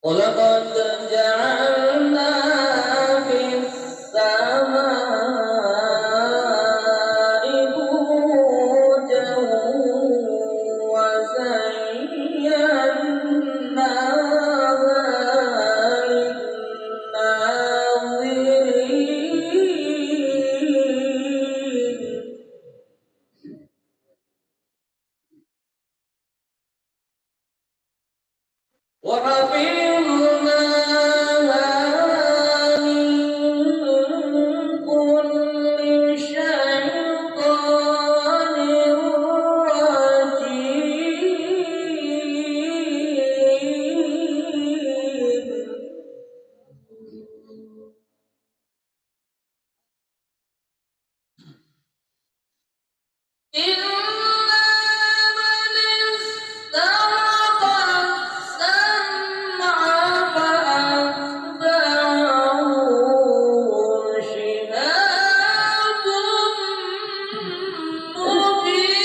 ولقد جعلنا في السماء بروجا وزيناها للناظرين وحفظناها من كل شيطان رجيم إلا من استرق السمع فأتبعه شهاب مبين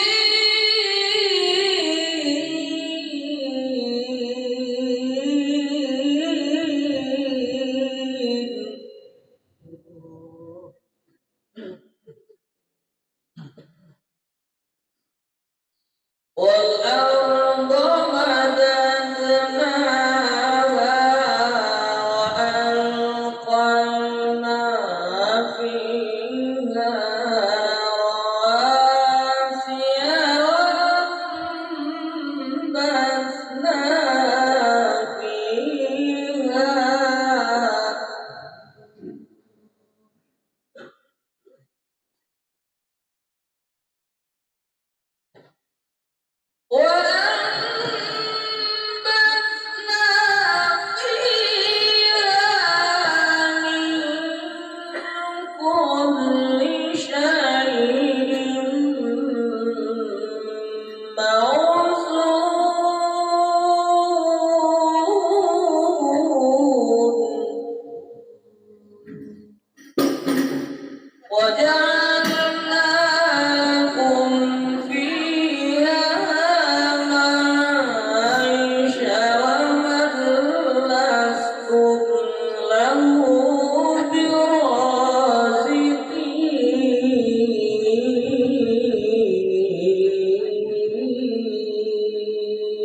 والأرض مددناها وألقينا فيها رواسي وأنبتنا فيها وأنبتنا فيها من كل شيء موزون وجعلناكم فيها معيشة ومن لستم له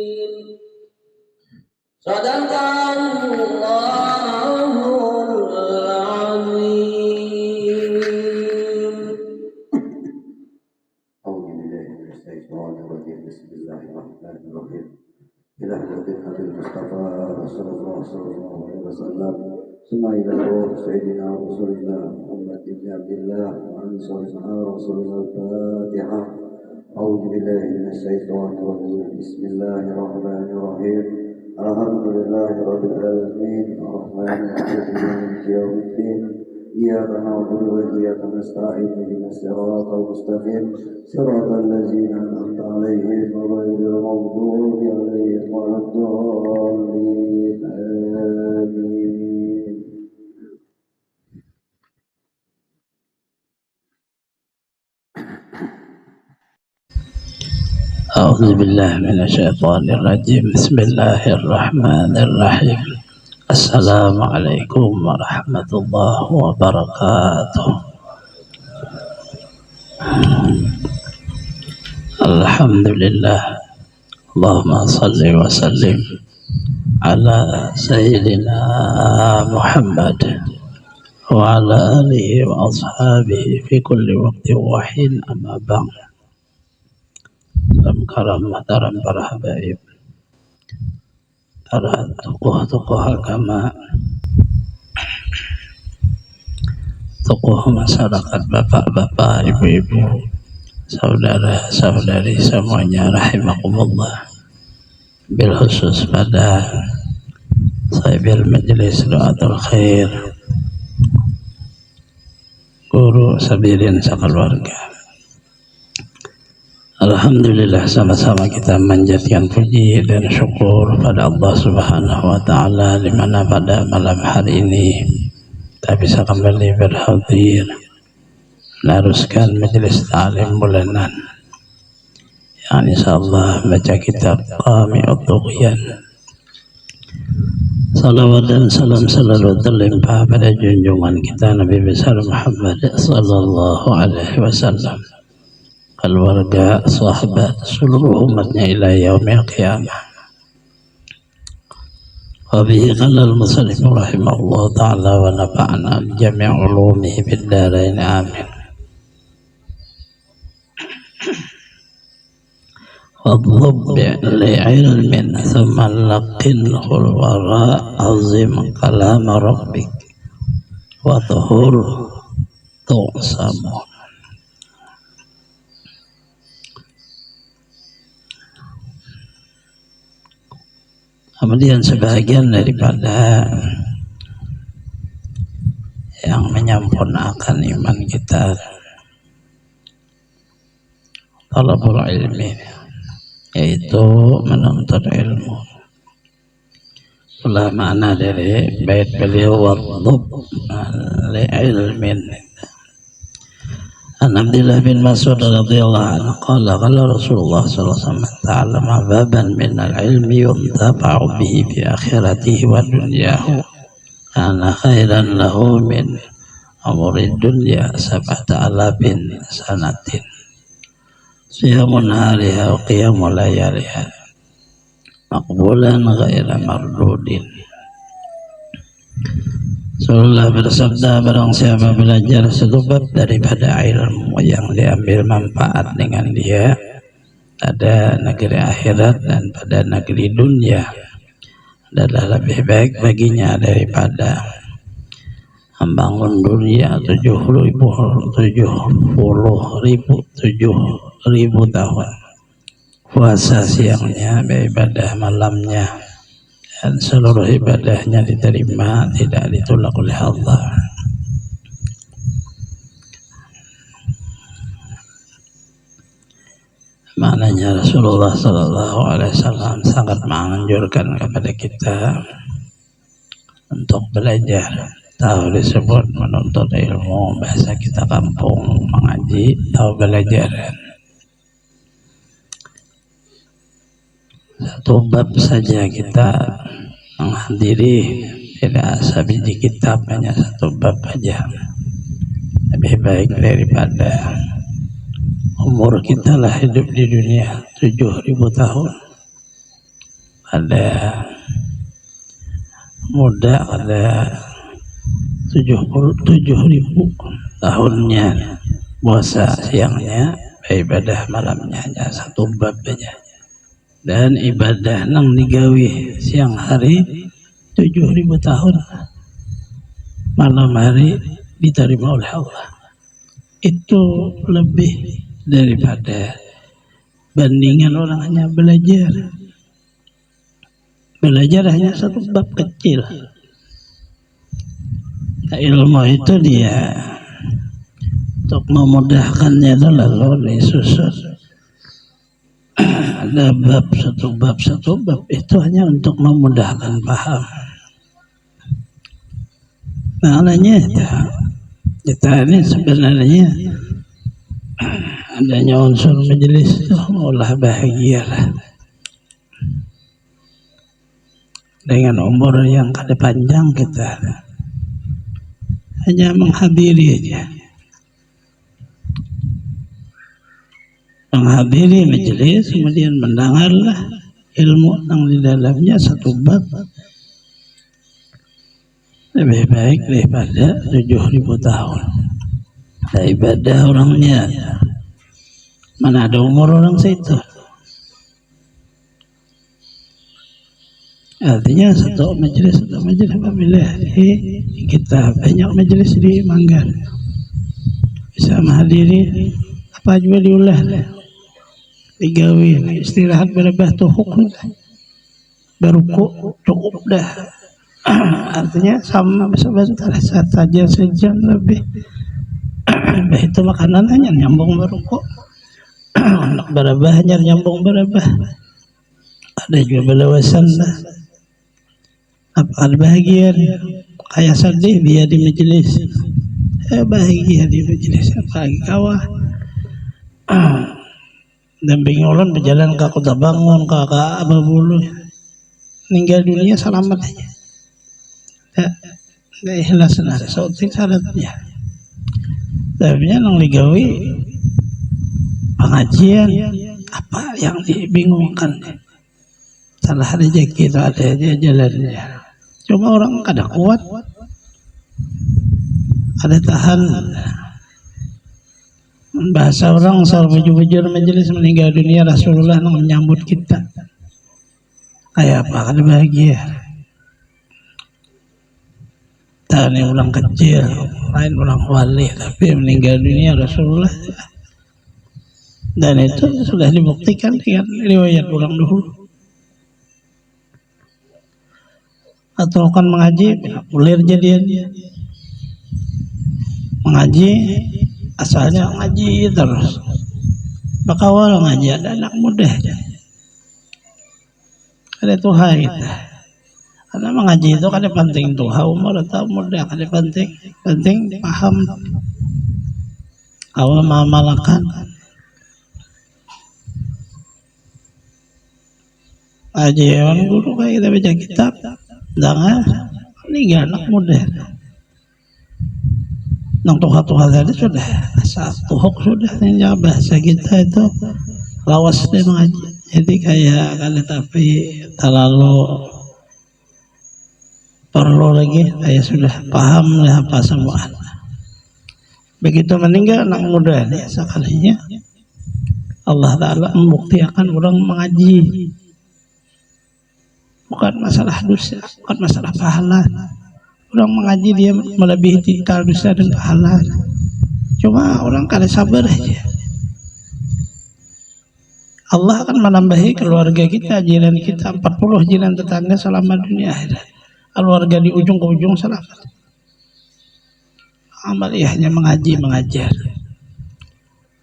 برازقين صدق الله العظيم. أعوذ بالله من الشيطان الرجيم. بسم الله الرحمن الرحيم. إلى حضرة المصطفى رسول الله صلى الله عليه وسلم ثم إلى روح سيدنا رسول الله محمد بن عبد الله وعن سيدنا رسول الله الفاتحة. أعوذ بالله من الشيطان الرجيم. بسم الله الرحمن الرحيم. الحمد لله رب العالمين الرحمن الرحيم مالك يوم الدين. إياك نعبد وإياك نستعين اهدنا الصراط المستقيم صراط الذين أنعمت عليهم غير المغضوب عليهم ولا الضالين آمين. أعوذ بالله من الشيطان الرجيم. بسم الله الرحمن الرحيم. السلام عليكم ورحمة الله وبركاته. الحمد لله. اللهم صل وسلم على سيدنا محمد وعلى آله وأصحابه في كل وقت وحين. أما بعد. Dalam karam mahtaram para habaib, para tokoh-tokoh agama, tokoh masyarakat, bapak-bapak, ibu-ibu, saudara-saudari semuanya rahimakumullah. Bil khusus pada sahibil majelis doatul khair, guru sabirin sakeluarga. Alhamdulillah, sama-sama kita menjadikan puji dan syukur pada Allah Subhanahu wa Ta'ala, di mana pada malam hari ini kita bisa kembali berhadir meneruskan majelis ta'lim bulanan yang insyaallah baca kitab Qami'ut Tughyan. Salawat dan salam selalu terlimpah pada junjungan kita Nabi besar Muhammad sallallahu alaihi wasallam, keluarga, sahabat, seluruh umatnya ila yaumil qiyamah. Wa bihi qala al-musannif rahimahullah ta'ala wa nafa'ana bi jami' ulumihi fid dharain amin. Wadhub li'ilmin thumma laqinhul wara' azim kalam rabbik wa tuhur tu'samu. Kemudian sebagian daripada yang menyempurnakan iman kita, talabul ilmi, yaitu menuntut ilmu. Itulah makna dari bait beliau, wadhub li ilmin. An Abdullah bin Mas'ud radhiyallahu anhu qala qala Rasulullah sallallahu alaihi wasallam ta'allama baban min al-ilmi yuntafa'u bihi fi akhiratihi wa dunyahu kana khairan lahu min umuri dunya 7,000 sanatin siyamun hariha wa qiyamul layaliha maqbulan ghaira mardudin. Rasulullah bersabda, barang siapa belajar satu bab daripada ilmu yang diambil manfaat dengan dia pada negeri akhirat dan pada negeri dunia, adalah lebih baik baginya daripada membangun dunia 70.000 tahun, puasa siangnya, beribadah malamnya, dan seluruh ibadahnya diterima, tidak ditolak oleh Allah. Maknanya Rasulullah Sallallahu Alaihi Wasallam sangat menganjurkan kepada kita untuk belajar. Tahu disebut menuntut ilmu, bahasa kita kampung mengaji, tahu belajar. Satu bab saja kita menghadiri, tidak sebiji kitab, hanya satu bab saja, lebih baik daripada umur kita lah hidup di dunia 7.000 tahun. Ada muda, ada 77.000 tahunnya, puasa siangnya, ibadah malamnya, hanya satu bab saja. Dan ibadah nang digawi siang hari 7.000 tahun, malam hari diterima oleh Allah. Itu lebih daripada bandingan orang hanya belajar. Belajar hanya satu bab kecil. Nah, ilmu itu dia untuk memudahkannya itu lalu disusun. Ada satu bab itu hanya untuk memudahkan paham. Maknanya kita ini sebenarnya adanya unsur majelis itu maulah bahagialah dengan umur yang kada panjang, kita hanya menghadiri aja, menghadiri majelis, kemudian mendengarlah ilmu yang di dalamnya satu bab, lebih baik daripada 7.000 tahun. Nah, ibadah orangnya, mana ada umur orang situ. Artinya satu majelis apabila kita banyak majelis di Manggar, bisa menghadiri apa juga diulah, digawi, istirahat berabah tuhuk, berukuk cukup dah. Artinya sama sebentar saja, sejam lebih. Itu makanan hanya nyambung berukuk. anak berabah nyambung berabah, ada juga belawasan lah apa bahagia kayak sedih biar di majelis bahagia di majelis apalagi kawah dampingi ulun berjalan ke kota bangun ke Ababulu meninggal dunia selamat aja tidak ikhlas nah sautin syaratnya tapi nang ligawi pengajian apa yang dibingungkan salah rezeki itu ada aja jalannya cuma orang kadang kuat ada tahan bahasa orang soal bujur-bujur majelis meninggal dunia Rasulullah menyambut kita kayak apa kan bahagia tani ulang kecil lain ulang wali tapi meninggal dunia Rasulullah dan itu sudah dibuktikan dengan riwayat ulang dulu atau kan mengaji populer jadian mengaji asalnya ngaji terus bakawal ngaji ada anak muda ada tuha kita karena mengaji itu kan penting tuha umur atau muda kan penting paham awal mamalakan ngaji orang guru kayak kita baca kitab jangan ini anak muda nang tuha-tuha tadi sudah asal tuhuk sudah yang bahasa kita itu lawas dia mengaji jadi kayak kali tapi terlalu perlu lagi kayak sudah paham lah apa semua begitu meninggal anak muda ini sekalinya Allah Ta'ala membuktikan orang mengaji bukan masalah dosa bukan masalah pahala orang mengaji dia melebihi tingkah dosa dan pahala cuma orang kada sabar aja Allah akan menambahi keluarga kita jiran kita 40 jiran tetangga selama dunia akhirat keluarga di ujung ke ujung selamat amaliyahnya mengaji mengajar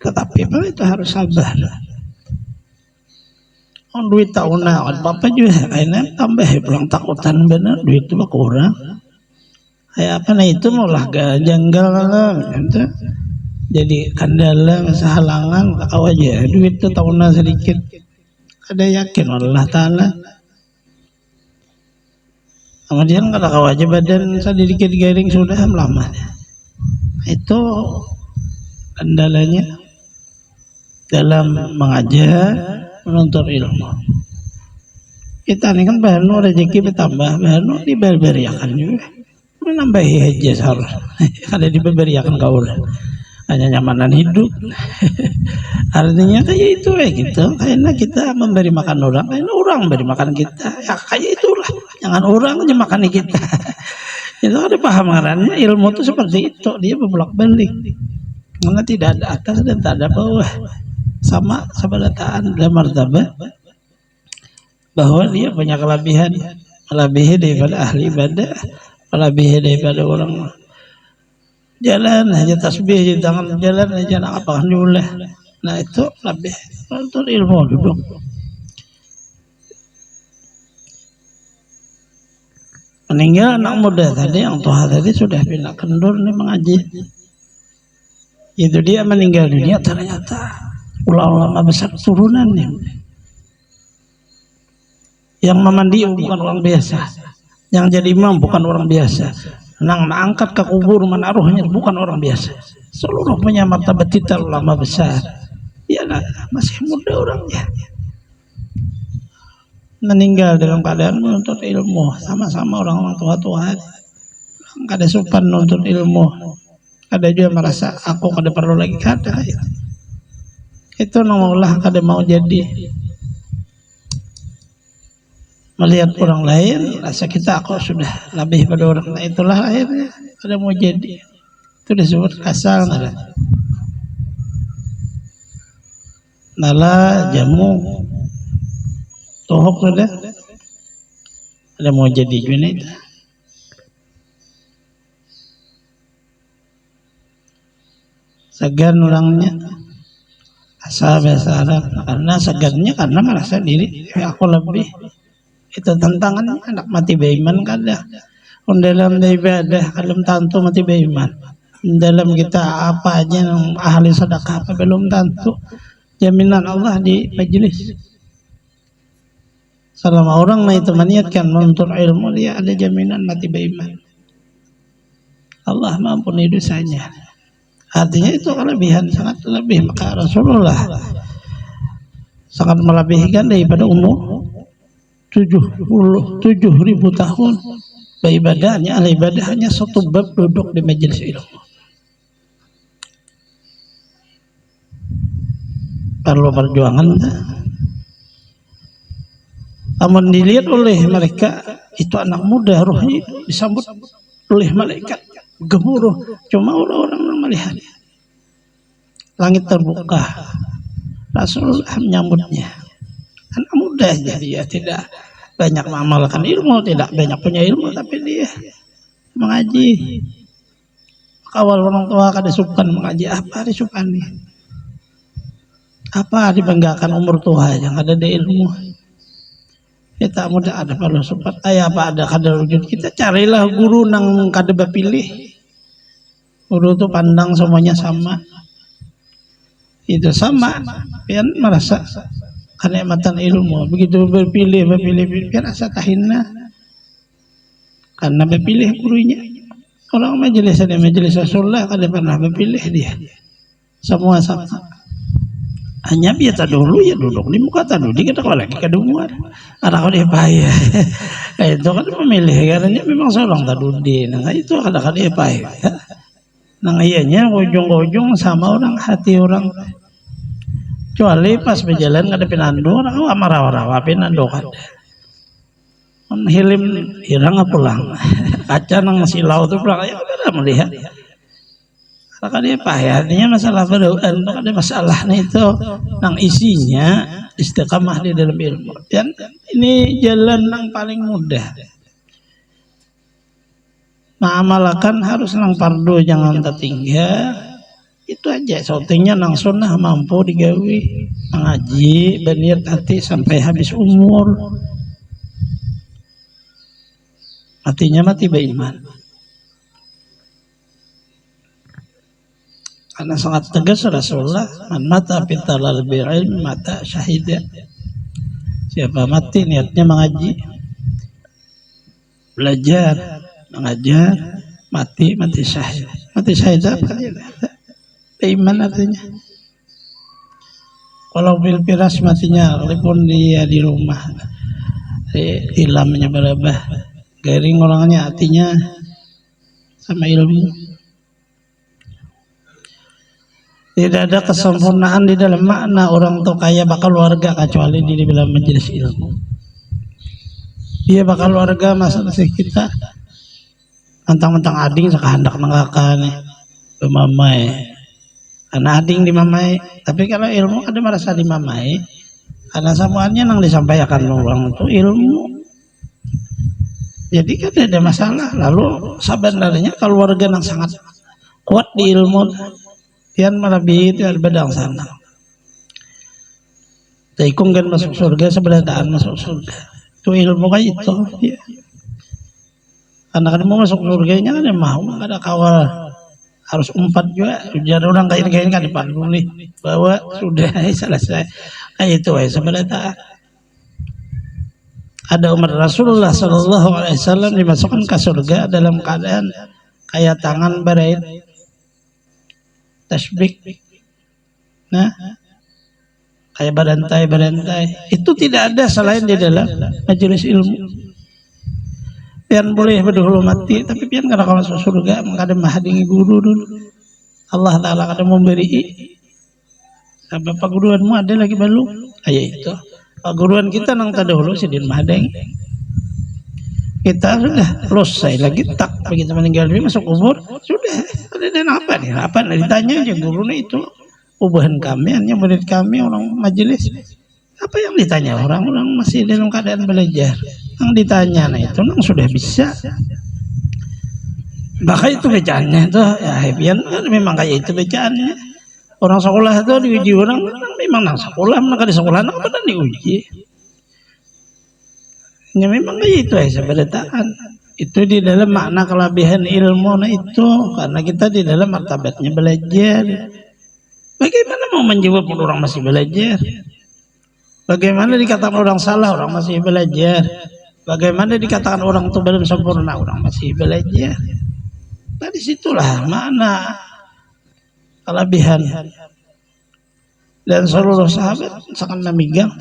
tetapi itu harus sabar duit tahunan bapak juga kayaknya tambah pulang takutan bener duit itu kurang kayak apa nah itu malah janggal lah gitu. Jadi kendala masa halangan kau aja duit itu tahunan sedikit ada yakin Allah Ta'ala kemudian kalau kau aja badan sedikit garing sudah lama itu kendalanya dalam mengajar menuntut ilmu kita ini kan baru rezeki bertambah baru diberiakan juga menambahi aja harus ada diberiakan kau hanya nyamanan hidup artinya kayak itu gitu kayaknya kita memberi makan orang kayaknya orang memberi makan kita ya kayak itulah jangan orang aja makan kita itu ada paham ngarannya ilmu itu seperti itu dia berbolak balik karena tidak ada atas dan tak ada bawah sama sebelataan dalam martabat bahwa dia punya kelebihan melebihi daripada ahli ibadah melebihi daripada orang jalan aja tasbih di tangan jalan aja nak apa kan diulah nah itu lebih untuk ilmu duduk meninggal anak muda tadi yang tua tadi sudah pindah kendur nih mengaji itu dia meninggal dunia ternyata ulama besar turunan nih yang memandi bukan orang biasa yang jadi imam bukan orang biasa nang angkat ke kubur menaruhnya bukan orang biasa seluruh punya martabat titel ulama besar ya nah, masih muda orangnya meninggal dalam keadaan menuntut ilmu sama-sama orang tua-tua kada sopan menuntut ilmu kada juga merasa aku kada perlu lagi kada itu nonglah kada mau jadi melihat orang lain rasa kita aku sudah lebih pada orang lain itulah akhirnya ada mau jadi itu disebut kasal nala jamu tohok sudah ada mau jadi gini segan orangnya biasa karena segannya karena merasa diri aku lebih. Itu tantangannya anak mati beriman kada. Dalam ibadah kalau tentu mati beriman. Dalam kita apa aja yang ahli sedekah apa belum tentu jaminan Allah di majelis. Selama orang itu meniatkan menuntut ilmu dia ada jaminan mati beriman. Allah mengampuni dosanya. Artinya itu kelebihan sangat lebih, maka Rasulullah sangat melebihkan daripada umur 77.000 tahun beribadahnya, ibadah hanya satu bab duduk di majelis ilmu. Perlu perjuangan. Namun dilihat oleh mereka itu anak muda rohnya disambut oleh malaikat gemuruh, cuma orang-orang melihat langit terbuka, Rasulullah menyambutnya. Anak muda jadi ya tidak banyak mengamalkan ilmu, tidak banyak punya ilmu, tapi dia mengaji. Awal orang tua kada sukan mengaji, apa disukani? Apa dibanggakan umur tua yang ada di ilmu? Kita muda ada perlu support, apa ada kada wujud, kita carilah guru nang kada bapilih. Guru itu pandang semuanya sama, itu sama, pian merasa kenikmatan ilmu. Begitu berpilih pian asa tahina karena berpilih gurunya. Orang majelis Rasulullah kada pernah berpilih dia, semua sama. Hanya biasa dulu ya duduk di muka tadi kita kalau lagi kedumuan ada kau dia payah. Itu kan memilih karena memang seorang tadi. Nah itu kadang-kadang dia payah. Nah ianya ujung-ujung sama orang hati orang. Kecuali pas berjalan kada pinando orang amarah-amarah pinando kada. Hilim hirang pulang. Kaca nang silau tu pulang ya kada melihat. Maka dia payah, artinya masalah berdoaan itu ada masalahnya itu nang isinya istiqamah di dalam ilmu. Dan ini jalan yang paling mudah. Mengamalkan harus nang fardu jangan tertinggal. Itu aja. Sautingnya nang sunnah mampu digawi, mengaji, berniat hati sampai habis umur. Matinya mati beriman. Karena sangat tegas Rasulullah, man mata fitalal bi'ilm mata syahida. Siapa mati niatnya mengaji, belajar, mengajar, mati syahid. Mati syahid apa dia? Iman artinya. Kalau bil firas matinya, walaupun dia di rumah, ilhamnya berubah, garing orangnya hatinya sama ilmu. Tidak ada kesempurnaan di dalam makna orang tua kaya bakal warga kecuali di dalam majelis ilmu. Dia bakal warga masalah kita. Mentang-mentang ading sakahandak nangkakan pemamai. Karena ading dimamai, tapi kalau ilmu ada merasa dimamai. Karena semuanya nang disampaikan orang itu ilmu. Jadi kan ada masalah. Lalu sebenarnya keluarga yang sangat kuat di ilmu pian melebihi itu bedang sana. Taikung kan masuk surga seberadaan masuk surga. Itu ilmu kayak itu. Ya. Karena kan mau masuk surganya kan mau ada kawal harus umpat juga. Jadi orang kain kan dipangguli bahwa sudah selesai. Kayak itu seberadaan. Ada umat Rasulullah SAW dimasukkan ke surga dalam keadaan kayak tangan berait. Tasbih, nah kayak berantai itu tidak ada selain di dalam majelis ilmu. Pian boleh berdahulu mati, tapi pian karena kalau masuk surga mengkadang mahadingi guru dulu. Allah Taala kadang memberi. Sampai perguruanmu ada lagi balu, kayak itu. Perguruan kita nang terdahulu sidin mahading. Kita sudah selesai lagi tak begitu meninggal dunia masuk kubur sudah dan apa nih ditanya aja gurunya itu ubahan kami hanya murid kami orang majelis apa yang ditanya orang-orang masih dalam keadaan belajar yang ditanya nah itu nang sudah bisa bahkan itu bacaannya itu ya hebian memang kayak itu bacaannya Orang sekolah itu diuji orang memang nang sekolah, mereka di sekolah nang benar diuji. Ya memang itu seberataan. Itu di dalam makna kelebihan ilmu itu karena kita di dalam martabatnya belajar. Bagaimana mau menjawab orang masih belajar? Bagaimana dikatakan orang salah, orang masih belajar? Bagaimana dikatakan orang itu belum sempurna, orang masih belajar? Nah disitulah makna kelebihan. Dan seluruh sahabat sangat memegang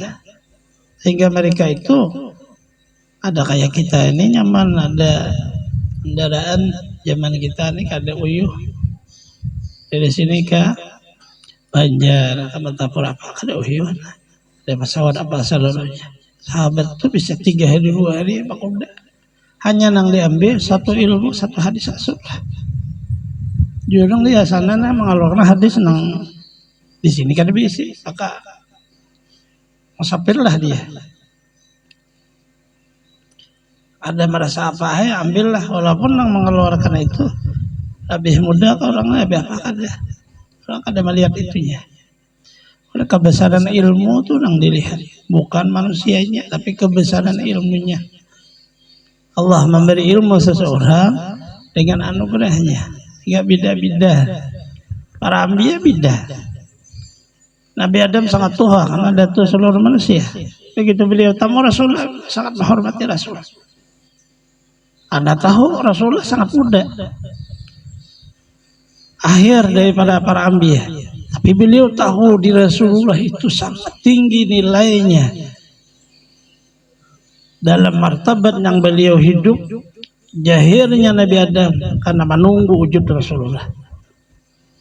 sehingga mereka itu ada kayak kita ini nyaman, ada kendaraan zaman kita ini ada uyuh dari sini ke Banjar, ke Martapura apa ada uyuh, ada pesawat apa seluruhnya. Sahabat itu bisa 3 hari 2 hari apa kuda, hanya nang diambil satu ilmu satu hadis sudah. Jurang dia sana nah mengalurkan hadis nang di sini kan bisa, maka musafir lah dia. Ada merasa apa ya ambillah, walaupun yang mengeluarkan itu lebih mudah ke orangnya lebih apa ada. Orang ada melihat itunya. Oleh kebesaran ilmu itu yang dilihat, bukan manusianya tapi kebesaran ilmunya. Allah memberi ilmu seseorang dengan anugerahnya, tidak beda-beda. Para anbiya beda. Nabi Adam sangat tua karena datuk seluruh manusia. Begitu beliau tamu Rasulullah sangat menghormati Rasul. Anda tahu Rasulullah sangat muda, akhir daripada para anbiya. Tapi beliau tahu di Rasulullah itu sangat tinggi nilainya dalam martabat yang beliau hidup. Jahirnya Nabi Adam karena menunggu wujud Rasulullah.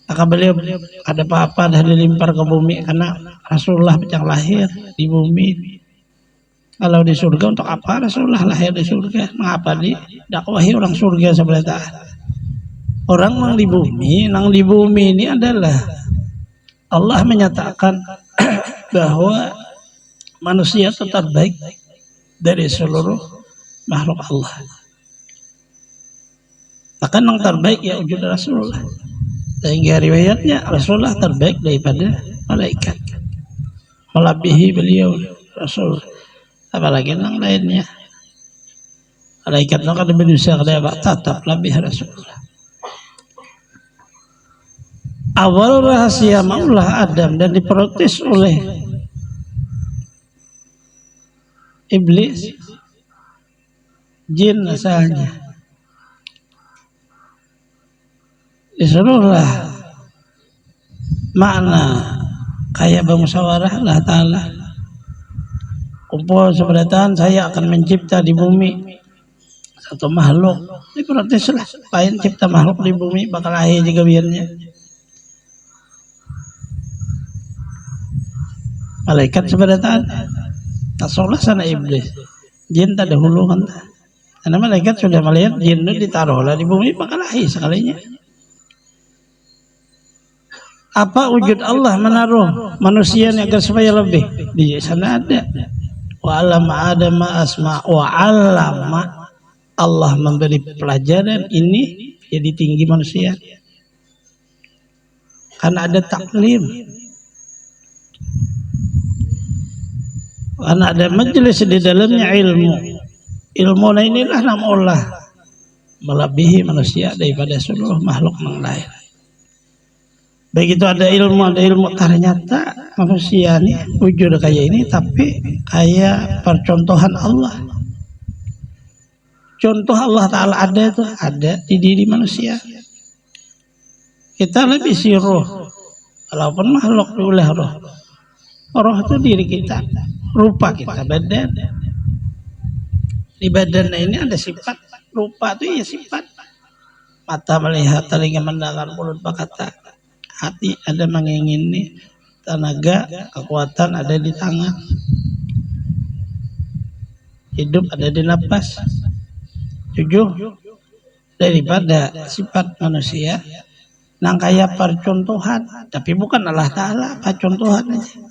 Maka beliau ada apa-apa dah dilimpar ke bumi karena Rasulullah yang lahir di bumi. Kalau di surga untuk apa Rasulullah lahir di surga? Mengapa didakwahi orang surga sebelah taat? Orang nang di bumi ini adalah Allah menyatakan bahwa manusia itu terbaik dari seluruh makhluk Allah. Maka yang terbaik ya wujud Rasulullah. Sehingga riwayatnya Rasulullah terbaik daripada malaikat. Melebihi beliau Rasul. Apalagi yang lainnya. Malaikat itu kan berusaha tetap lebih Rasulullah. Awal rahasia maulah Adam dan diprotes oleh iblis, jin asalnya. Disuruhlah makna kayak bermusyawarah Allah Ta'ala. Kumpul seberatan saya akan mencipta di bumi satu makhluk. Diproteslah, lain cipta makhluk di bumi bakal lahir juga biarnya. Malaikat seberatan tasolah sana iblis. Jin tak dahulu kan. Karena malaikat sudah melihat jin itu ditaruhlah di bumi bakal lahir sekalinya. Apa wujud Allah menaruh manusia agar supaya lebih? Di sana ada. Wa alama adama asma wa alama, Allah memberi pelajaran ini jadi tinggi manusia. Karena ada taklim. Karena ada majelis di dalamnya ilmu. Ilmu inilah nama Allah melebihi manusia daripada seluruh makhluk yang lain. Begitu ada ilmu ternyata manusia ini wujud kayak ini tapi kayak percontohan Allah. Contoh Allah Ta'ala ada di diri manusia. Kita lebih si roh, walaupun makhluk oleh roh. Roh itu diri kita, rupa kita, badan. Di badan ini ada sifat, rupa itu ya sifat. Mata melihat, telinga mendengar, mulut berkata. Hati ada mengingini, tenaga, kekuatan ada di tangan, hidup ada di napas. 7 daripada sifat manusia nang kaya percontohan, tapi bukan Allah Ta'ala, percontohan aja.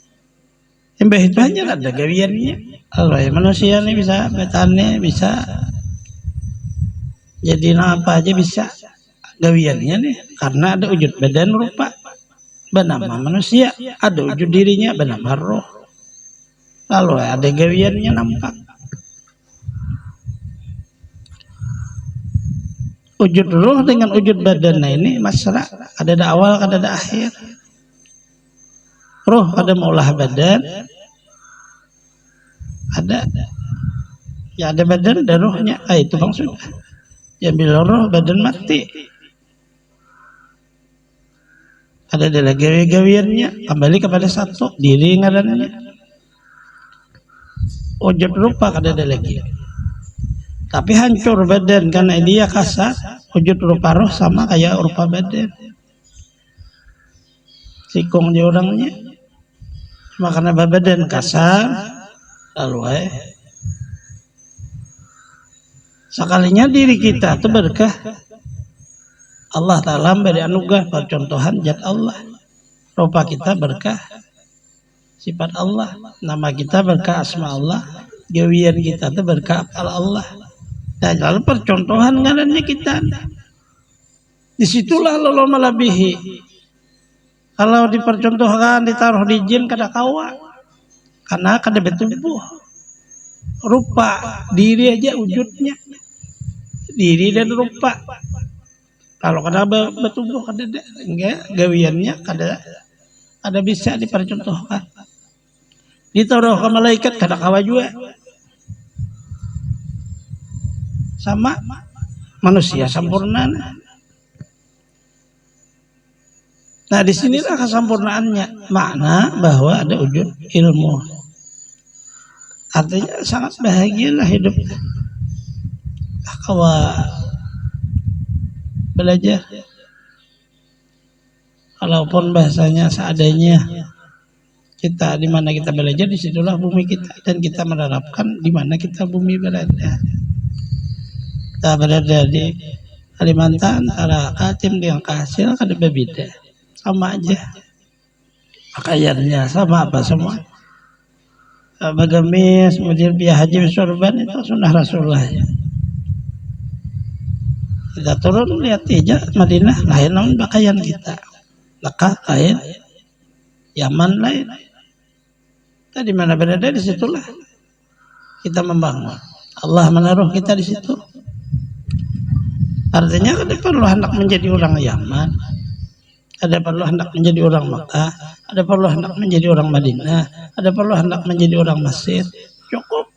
Yang itu hanya ada gawiannya. Kalau manusia ini bisa bertani, bisa jadi apa aja bisa gawiannya nih, karena ada wujud badan rupa. bernama manusia, ada wujud dirinya bernama roh. Lalu ada gawiannya nampak. Wujud roh dengan wujud badan ini masalah ada awal, ada akhir. Roh ada maulah badan, ada ya ada badan dan rohnya. Itu maksudnya. Ya bila roh badan mati. Ada gawi-gawiannya kembali kepada satu diri ngarannya. Wujud rupa ada lagi. Tapi hancur badan karena dia kasar. Wujud rupa roh sama kayak rupa badan. Sikung di orangnya. Cuma karena badan kasar lalu sekalinya diri kita itu berkah. Allah Ta'ala beri anugerah percontohan zat Allah. Rupa kita berkah sifat Allah. Nama kita berkah asma Allah. Gawian kita itu berkah Allah. Dan lalu percontohan ngarannya kita. Disitulah lalu melebihi. Kalau dipercontohkan ditaruh di jin kada kawa. Karena kada bertubuh. Rupa diri aja wujudnya. Diri dan rupa. Kalau kada bertubuh kada enggak gawiannya kada bisa dipercontohkan. Ditaruh ke malaikat kada kawa juga. Sama manusia sempurna. Nah disinilah kesempurnaannya. Makna bahwa ada wujud ilmu. Artinya sangat bahagialah hidup. Kawa belajar. Walaupun bahasanya seadanya. Kita di mana kita belajar, disitulah bumi kita. Dan kita menerapkan di mana kita bumi berada. Kita berada di Kalimantan, antara Kaltim dengan Kasil kada berbeda. Sama aja. Pakaiannya sama apa semua. Bagamis, kemudian biaya haji sorban itu sunnah Rasulullah. Kita turun lihat aja Madinah lain namun pakaian kita. Mekah lain, Yaman lain. Kita di mana berada di situlah kita membangun. Allah menaruh kita di situ. Artinya ada perlu hendak menjadi orang Yaman, ada perlu hendak menjadi orang Mekah, ada perlu hendak menjadi orang Madinah, ada perlu hendak menjadi orang Mesir. Cukup.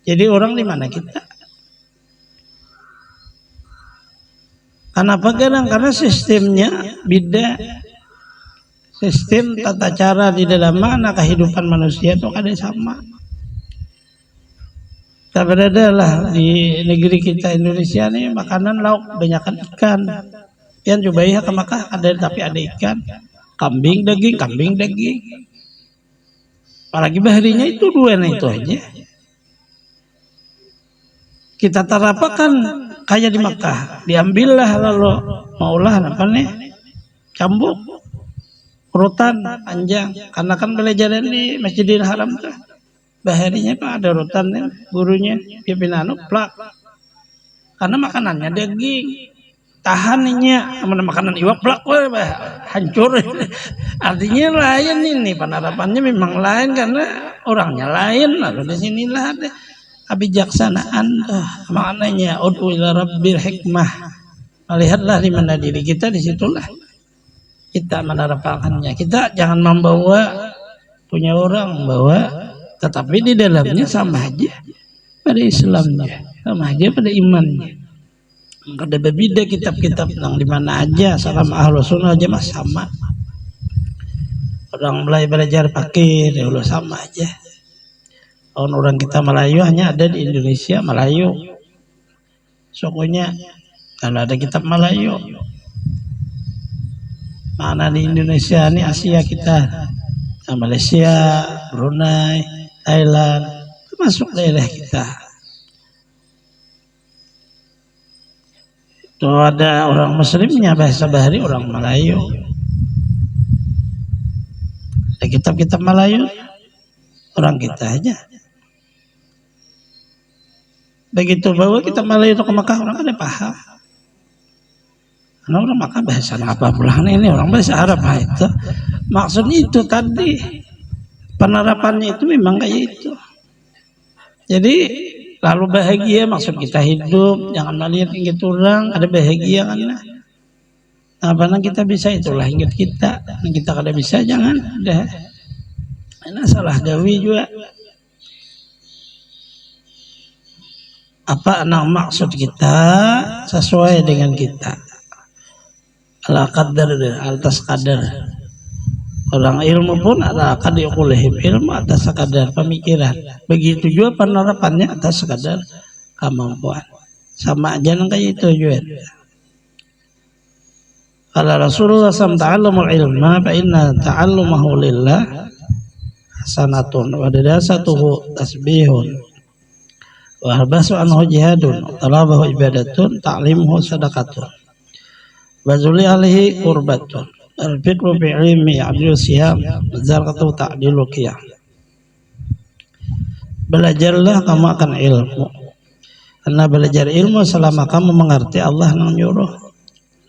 Jadi orang di mana kita? Kenapa kadang? Karena sistemnya beda. Sistem tata cara di dalam mana kehidupan manusia itu ada sama. Kita berada lah di negeri kita Indonesia nih makanan lauk kebanyakan ikan. Yang coba ya ke Makkah ada tapi ada ikan, kambing daging. Apalagi baharinya itu dua itu aja. Kita terapkan kayak di Makkah, diambillah lalu maulah apa nih cambuk, rutan panjang, karena kan belajar di Masjidil Haram tuh. Baharinya pak ada rutannya, gurunya pimpin plak. Karena makanannya daging, tahannya, makanan iwak plak, hancur. Artinya lain ini, penerapannya memang lain karena orangnya lain. Lalu di sinilah ada kebijaksanaan, maknanya ud'u ila rabbil hikmah. Melihatlah di mana diri kita, disitulah kita menerapkannya. Kita jangan membawa punya orang bawa. Tetapi di dalamnya sama aja pada Islamnya, sama aja pada imannya. Ada berbeda kitab-kitab yang di mana aja, salam Ahlus Sunnah aja mas sama. Orang mulai belajar pakai dulu sama aja. Orang kita Melayu hanya ada di Indonesia Melayu. Sukunya kalau ada kitab Melayu. Mana di Indonesia ini Asia kita, Malaysia, Brunei, Thailand, termasuk daerah kita. Itu ada orang Muslimnya bahasa bahari orang Melayu. Ada kitab-kitab Melayu, orang kita aja. Begitu bawa kitab Melayu itu ke Makkah orang ada paham. Karena orang maka bahasa apa pulang ini orang bahasa Arab itu. Maksudnya itu tadi penerapannya itu memang kayak itu. Jadi lalu bahagia maksud kita hidup, jangan melihat ingat orang, ada bahagia kan. Apa kita bisa itulah ingat kita, kita kada bisa jangan dah. Ini salah gawi juga. Apa maksud kita sesuai dengan kita. Ala qadar, atas kadar. Orang ilmu pun ada akan diukulihim ilmu atas sekadar pemikiran. Begitu juga penerapannya atas sekadar kemampuan. Sama aja kayak itu juga. Kalau Rasulullah SAW ta'allamul ilma fa inna ta'allumahu lillah hasanatun wa dirasatuhu tasbihun wa harbasu anhu jihadun wa talabahu ibadatun ta'limuhu sadaqatun bazuli alihi qurbatun al-fikru bi'ilmi ya'dilu siyam zarqatu ta'dilu qiyam. Belajarlah kamu akan ilmu, karena belajar ilmu selama kamu mengerti Allah yang nyuruh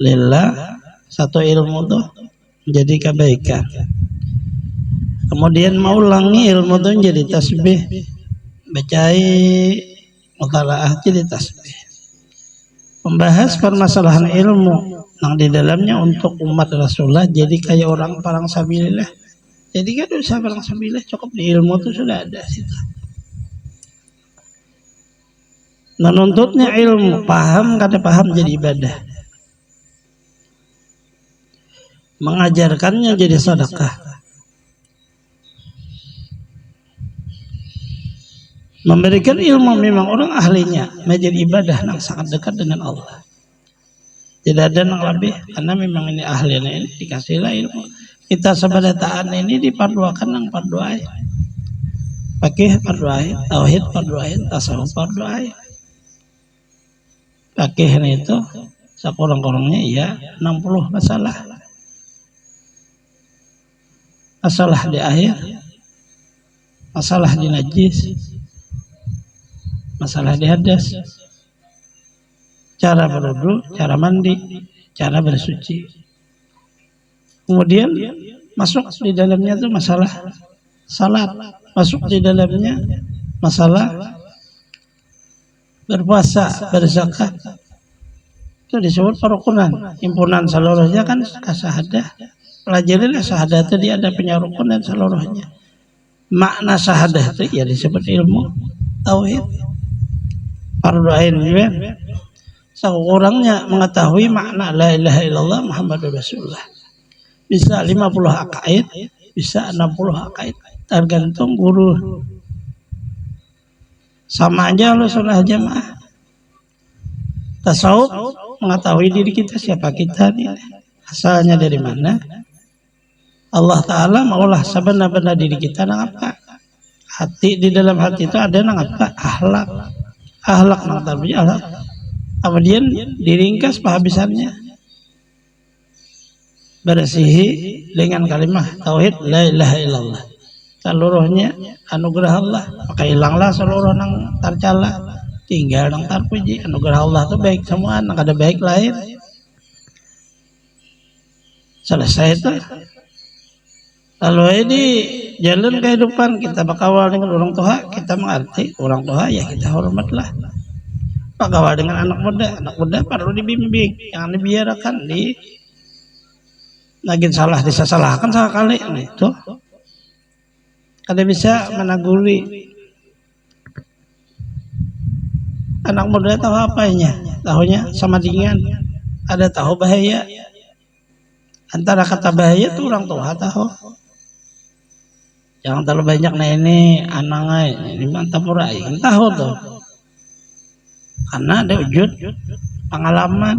lillah, satu ilmu tuh menjadi kebaikan. Kemudian mau ulangi ilmu tuh jadi tasbih, bacai mutalaah jadi tasbih. Membahas permasalahan ilmu yang di dalamnya untuk umat Rasulullah jadi kayak orang parang sabilillah. Jadi kan usah parang sabilillah, cukup di ilmu itu sudah ada situ. Menuntutnya ilmu, paham kada paham jadi ibadah. Mengajarkannya jadi sedekah. Memberikan ilmu memang orang ahlinya menjadi ibadah yang sangat dekat dengan Allah. Tidak ada yang lebih, karena memang ini ahlinya ini dikasihlah ilmu. Kita sebadataan ini diparduakan yang fardu ain. Pakai fardu ain, tauhid fardu ain, tasawuf fardu ain. Pakai itu sekurang-kurangnya ya 60 masalah. Masalah di akhir, masalah di najis, masalah di hadas, cara berwudu, cara mandi, cara bersuci. Kemudian masuk di dalamnya itu masalah salat, masuk di dalamnya masalah berpuasa, berzakat. Itu disebut perukunan. Himpunan seluruhnya kan syahadah. Pelajarilah syahadah itu dia ada punya rukun dan seluruhnya. Makna syahadah itu ya disebut ilmu tauhid. Fardu ain juga. Seorangnya mengetahui makna la ilaha illallah Muhammadur Rasulullah. Bisa 50 akaid, bisa 60 akaid, tergantung guru. Sama aja lo sunnah jamaah. Tasawuf mengetahui diri kita siapa kita nih, asalnya dari mana. Allah Ta'ala maulah sebenar-benar diri kita nang apa. Hati di dalam hati itu ada nang apa? Akhlak. Akhlak nang tarbiyah akhlak. Kemudian diringkas penghabisannya. Bersihi dengan kalimat tauhid la ilaha illallah. Seluruhnya anugerah Allah. Maka hilanglah seluruh nang tercela. Tinggal nang terpuji. Anugerah Allah itu baik semua, nang ada baik lain. Selesai itu. Lalu ini jalan kehidupan kita berkawal dengan orang tua, kita mengerti orang tua ya kita hormatlah. Berkawal dengan anak muda perlu dibimbing, jangan dibiarkan di lagi salah disalahkan sekali itu. Kada bisa menaguri. Anak muda tahu apanya? Tahunya sama dengan ada tahu bahaya. Antara kata bahaya itu orang tua tahu. Jangan terlalu banyak nah ini anangai ini mantap murai tahu tuh. Karena ada wujud pengalaman.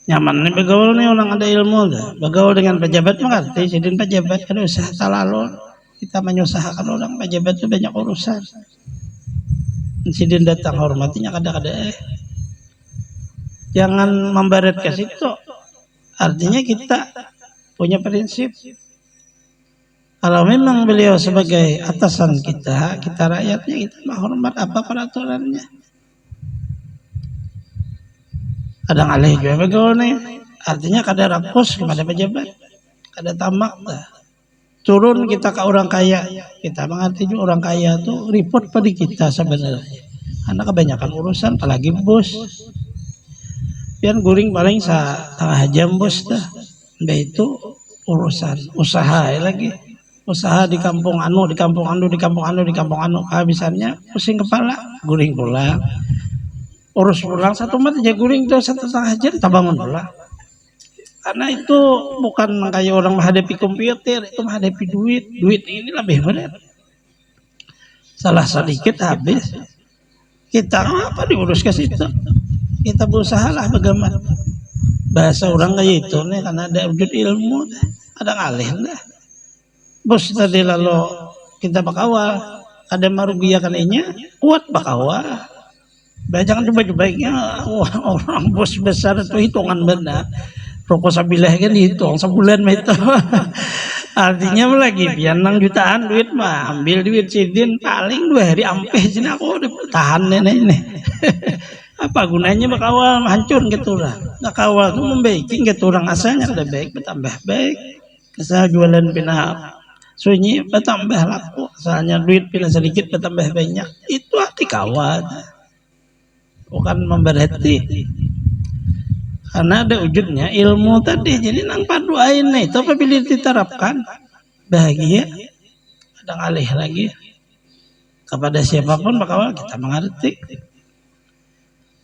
Nyaman nih bergaul nih orang ada ilmu dah. Bergaul dengan pejabat mengerti. Jadi pejabat kan usah terlalu kita menyusahkan orang pejabat itu banyak urusan. Insiden datang hormatinya kadang-kadang jangan membaret ke situ. Artinya kita punya prinsip. Kalau memang beliau sebagai atasan kita, kita rakyatnya kita menghormat apa peraturannya. kadang alih juga begitu nih. Artinya kada rakus kepada pejabat, kada tamak dah. Turun kita ke orang kaya, kita mengerti juga orang kaya tuh report pada kita sebenarnya. Karena kebanyakan urusan, apalagi bos. Pian guring paling setengah jam bos dah. Udah itu urusan usaha lagi. Usaha di kampung anu, di kampung anu, di kampung anu, di kampung anu. Kehabisannya pusing kepala, guring pulang. Urus pulang 1 menit aja guring tuh 1,5 jam, tak bangun pulang. Karena itu bukan kayak orang menghadapi komputer, itu menghadapi duit. Duit ini lebih berat. Salah sedikit habis. Kita apa diurus ke situ? Kita berusaha lah bagaimana. Bahasa orang kayak itu nih, karena ada wujud ilmu, ada ngalih lah. Bos tadi lalu kita bakawal, ada merugiakan inya, kuat bakawal. Jangan coba-cobaiknya orang bos besar itu hitungan benar. Rokok sabilah kan dihitung sebulan itu. Artinya lagi pian 6 jutaan duit mah ambil duit sidin paling 2 hari ampe sini aku udah tahan nenek ini. Apa gunanya bakawal hancur gitu lah. Bakawal itu membaiki gitu orang asalnya udah baik bertambah baik. Asal jualan pina sunyi bertambah laku. Asalnya duit pina sedikit bertambah banyak. Itu hati kawal. Bukan memberhenti. Karena ada wujudnya ilmu tadi, jadi nang paduain itu apabila diterapkan bahagia, ada ngalih lagi kepada siapapun bakal kita mengerti.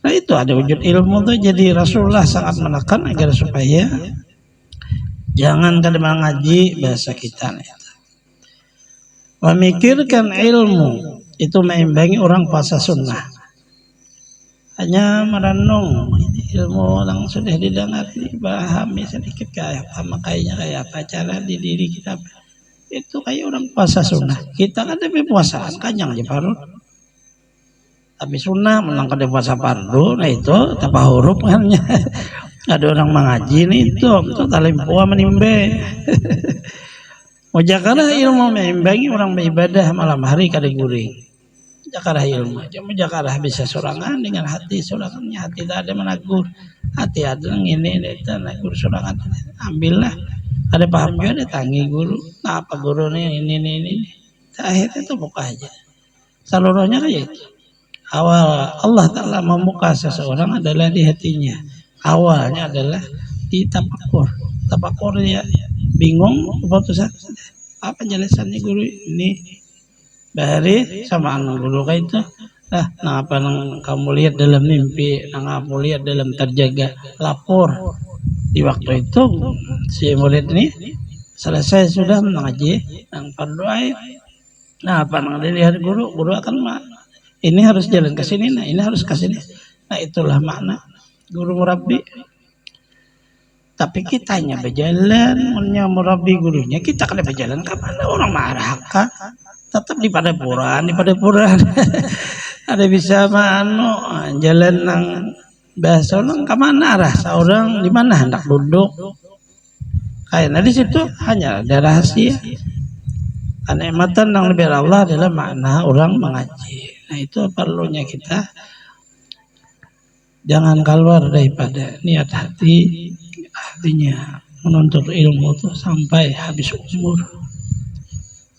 Nah itu ada wujud ilmu tuh, jadi Rasulullah sangat menekan agar supaya jangan kada mengaji bahasa kita nih. Memikirkan ilmu itu meimbangi orang puasa sunnah. Hanya merenung ilmu yang sudah didengar dipahami sedikit kayak apa makanya kayak apa cara di diri kita itu kayak orang puasa sunnah. Kita kan tapi puasaan kanyang aja parut, tapi sunnah menang kada puasa fardu. Nah itu tanpa huruf kan ada orang mengaji nih itu talimpuah menimbe. Mau jakarah ilmu meimbangi orang beribadah malam hari kada guring. Jakarah ilmu, cuma jakarah bisa sorangan dengan hati sorangannya, hati tak ada menagur, hati ada ini itu nagur sorangan, ambillah, ada paham juga ada tangi guru, nah apa guru nih ini, akhirnya itu buka aja, seluruhnya kayak itu. Awal Allah Ta'ala membuka seseorang adalah di hatinya, awalnya adalah di tapakur dia bingung, keputusan apa jelasannya guru ini. Dari sama anak dulu kayak itu nah apa yang kamu lihat dalam mimpi, yang kamu lihat dalam terjaga lapor di waktu itu si murid ini selesai sudah mengaji yang berdoa. Nah apa yang dilihat guru akan ini harus jalan ke sini, nah ini harus ke sini, nah itulah makna guru murabi. Tapi kitanya berjalan, murabi gurunya kita kada berjalan kapan orang marah kan? Tetap di padeporan ada bisa jalan nang bahasa nang kemana arah seorang di mana hendak duduk kayaknya di situ hanya ada rahasia. Kenikmatan yang lebih Allah adalah makna orang mengaji. Nah itu perlunya kita jangan keluar daripada niat hati, artinya menuntut ilmu itu sampai habis umur.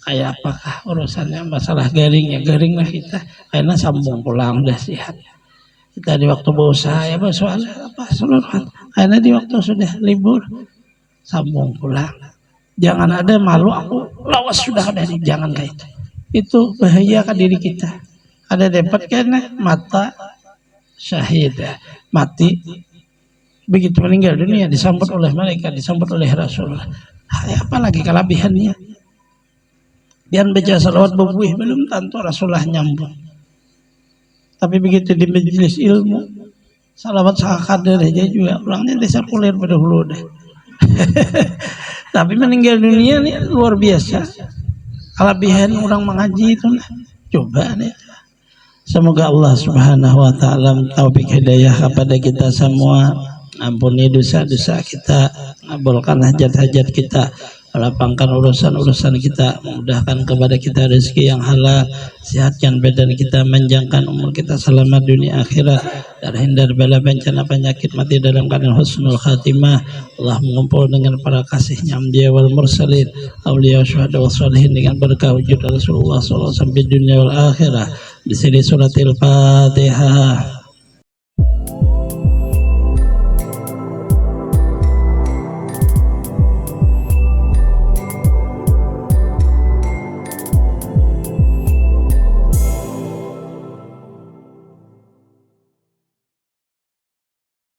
Kayak apakah urusannya masalah garing lah kita karena sambung pulang udah sehat kita di waktu berusaha ya soal apa seluruhan karena di waktu sudah libur sambung pulang, jangan ada malu aku lawas sudah ada jangan kayak itu bahaya ke diri kita. Ada dapat karena mata syahid mati begitu meninggal dunia disambut oleh malaikat, disambut oleh Rasulullah. Apalagi kelebihannya biar baca salawat berbuih belum tentu Rasulullah nyambung. Tapi begitu di majelis ilmu salawat sakadar aja juga orangnya desa kulir pada hulu deh. Tapi meninggal dunia nih luar biasa. Kelebihan orang mengaji itu nah. Coba nih. Semoga Allah Subhanahu wa taala taufik hidayah kepada kita semua. Ampuni dosa-dosa kita, ngabulkan hajat-hajat kita. lapangkan urusan-urusan kita, memudahkan kepada kita rezeki yang halal, sehatkan badan kita, panjangkan umur kita selamat dunia akhirat, terhindar bala bencana penyakit, mati dalam keadaan husnul khatimah. Allah mengumpul dengan para kasihnya anbiya wal mursalin, auliya syuhada wa sholihin dengan berkah wujud Rasulullah SAW sampai dunia wal akhirah. Di sini suratil Fatihah.